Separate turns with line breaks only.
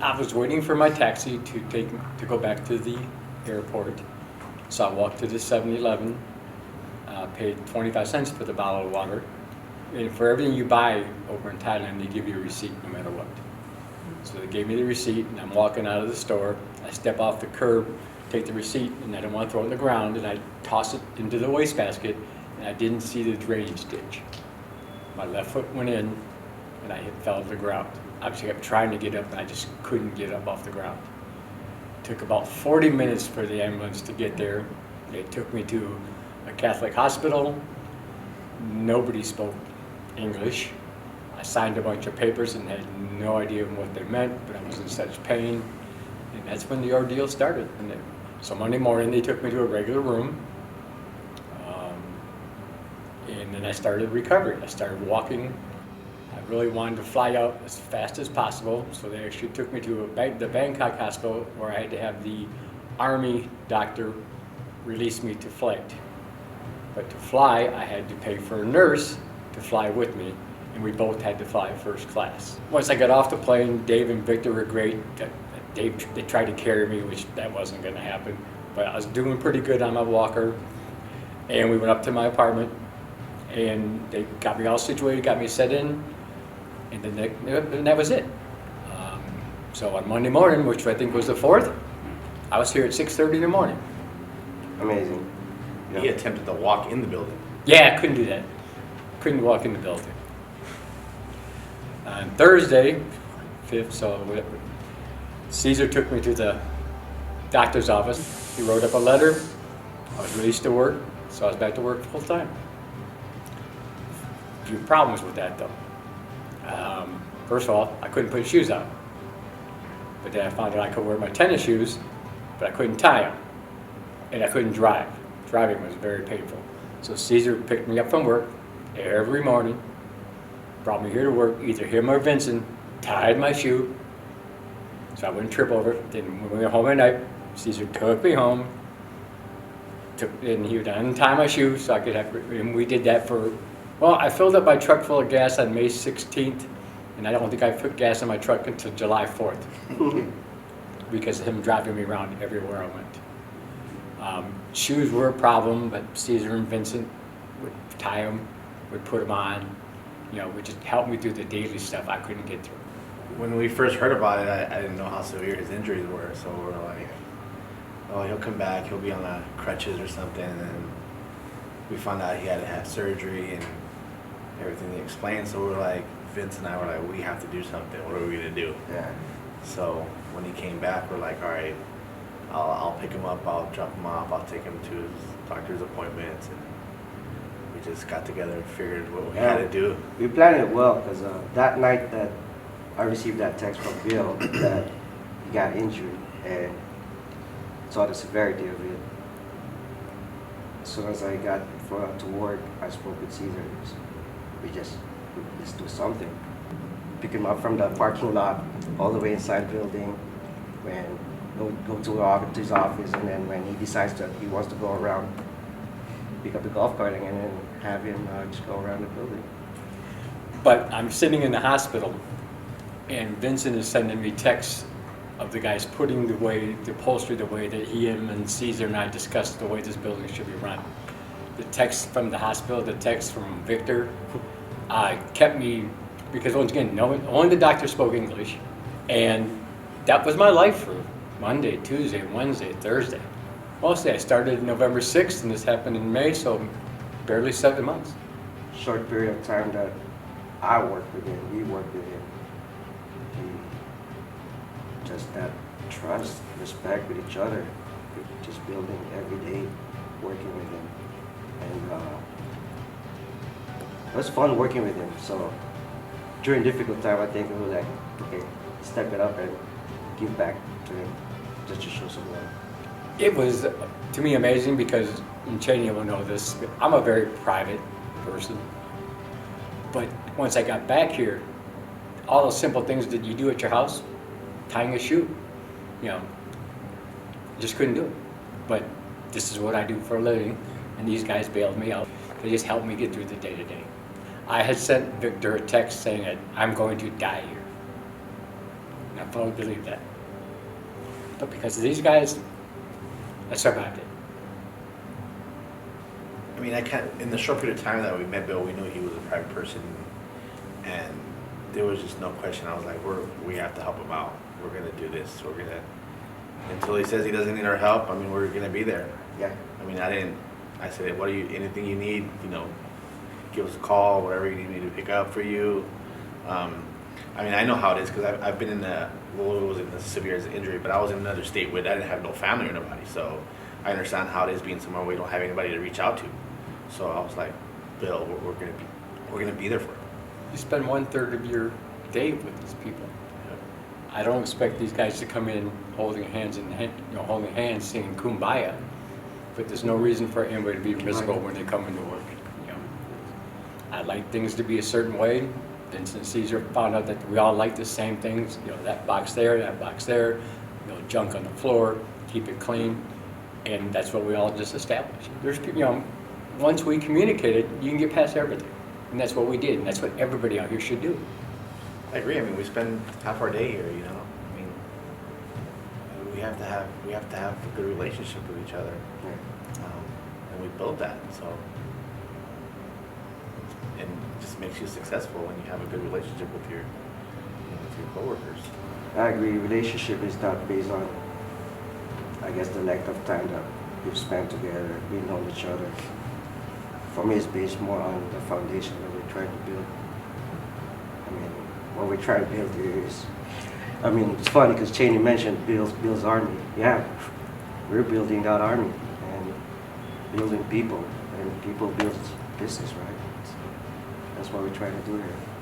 I was waiting for my taxi to go back to the airport. So I walked to the 7-Eleven, paid 25 cents for the bottle of water. And for everything you buy over in Thailand, they give you a receipt no matter what. So they gave me the receipt, and I'm walking out of the store. I step off the curb, take the receipt, and I don't want to throw it on the ground, and I toss it into the wastebasket, and I didn't see the drainage ditch. My left foot went in, and I fell to the ground. I kept trying to get up, and I just couldn't get up off the ground. It took about 40 minutes for the ambulance to get there. They took me to a Catholic hospital. Nobody spoke English. I signed a bunch of papers and had no idea what they meant, but I was in such pain. And that's when the ordeal started. So Monday morning, they took me to a regular room. And then I started recovery. I started walking. I really wanted to fly out as fast as possible, so they actually took me to the Bangkok hospital, where I had to have the Army doctor release me to flight. But to fly, I had to pay for a nurse to fly with me, and we both had to fly first class. Once I got off the plane, Dave and Victor were great. They tried to carry me, which that wasn't going to happen, but I was doing pretty good on my walker. And we went up to my apartment, and they got me all situated, got me set in, and then that was it. So on Monday morning, which I think was the 4th, I was here at 6:30 in the morning.
Amazing.
Yeah. He attempted to walk in the building.
Yeah, I couldn't do that. Couldn't walk in the building. On Thursday, 5th, so whatever, Caesar took me to the doctor's office. He wrote up a letter. I was released to work, so I was back to work full time. A few problems with that though. First of all, I couldn't put shoes on. But then I found out I could wear my tennis shoes, but I couldn't tie them. And I couldn't drive. Driving was very painful. So Caesar picked me up from work every morning, brought me here to work, either him or Vincent, tied my shoe so I wouldn't trip over it. Then when we went home at night, Caesar took me home, and he would untie my shoe so I could have, and we did that for, well, I filled up my truck full of gas on May 16th, and I don't think I put gas in my truck until July 4th because of him driving me around everywhere I went. Shoes were a problem, but Caesar and Vincent would tie them, would put them on, would just help me through the daily stuff I couldn't get through.
When we first heard about it, I didn't know how severe his injuries were, so we're like, oh, he'll come back, he'll be on the crutches or something, and we found out he had to have surgery and everything he explained, so we're like, Vince and I were like, we have to do something, what are we gonna do?
Yeah.
So when he came back, we're like, all right, I'll pick him up, I'll drop him off, I'll take him to his doctor's appointments, and we just got together and figured what we had to do.
We planned it well, because that night that I received that text from Bill that he got injured and saw the severity of it. As soon as I got to work, I spoke with Caesar. We just do something. Pick him up from the parking lot all the way inside the building, when go to his office, and then when he decides that he wants to go around, pick up the golf cart and then have him just go around the building.
But I'm sitting in the hospital, and Vincent is sending me texts of the guys putting the upholstery the way that him and Caesar and I discussed the way this building should be run. The text from the hospital, the text from Victor, kept me, because once again, only the doctor spoke English, and that was my life for Monday, Tuesday, Wednesday, Thursday. Mostly I started November 6th, and this happened in May, so barely 7 months.
Short period of time that I worked with him, we worked with him. Just that trust, respect with each other, just building every day, working with him. And it was fun working with him. So during difficult time, I think we were like, okay, step it up and give back to him, just to show some love.
It was, to me, amazing because, and Cheney will know this, I'm a very private person. But once I got back here, all those simple things that you do at your house, tying a shoe, just couldn't do it. But this is what I do for a living, and these guys bailed me out. They just helped me get through the day-to-day. I had sent Victor a text saying that I'm going to die here. And I fully believe that. But because of these guys, I survived it.
I mean, in the short period of time that we met Bill, we knew he was a private person, and there was just no question. I was like, we have to help him out. We're gonna do this. We're gonna, until he says he doesn't need our help. I mean, we're gonna be there.
Yeah.
I mean, I said, anything you need, give us a call, whatever you need me to pick up for you. I mean, I know how it is, because I've been it wasn't as severe as an injury, but I was in another state where I didn't have no family or nobody, so I understand how it is being somewhere where we don't have anybody to reach out to. So I was like, Bill, we're gonna be there for him.
You spend 1/3 of your day with these people. I don't expect these guys to come in holding hands holding hands, singing "Kumbaya," but there's no reason for anybody to be miserable when they come into work. I like things to be a certain way. Then since Caesar found out that we all like the same things, that box there, junk on the floor, keep it clean, and that's what we all just established. There's once we communicated, you can get past everything, and that's what we did, and that's what everybody out here should do.
I agree. I mean, we spend half our day here. I mean, we have to have a good relationship with each other, and we build that. So, and it just makes you successful when you have a good relationship with your coworkers.
I agree. Relationship is not based on, I guess, the length of time that we've spent together, we know each other. For me, it's based more on the foundation that we're trying to build. I mean, what we're trying to build is, it's funny because Cheney mentioned Bill's army. Yeah, we're building that army and building people, and people build business, right? So that's what we're trying to do here.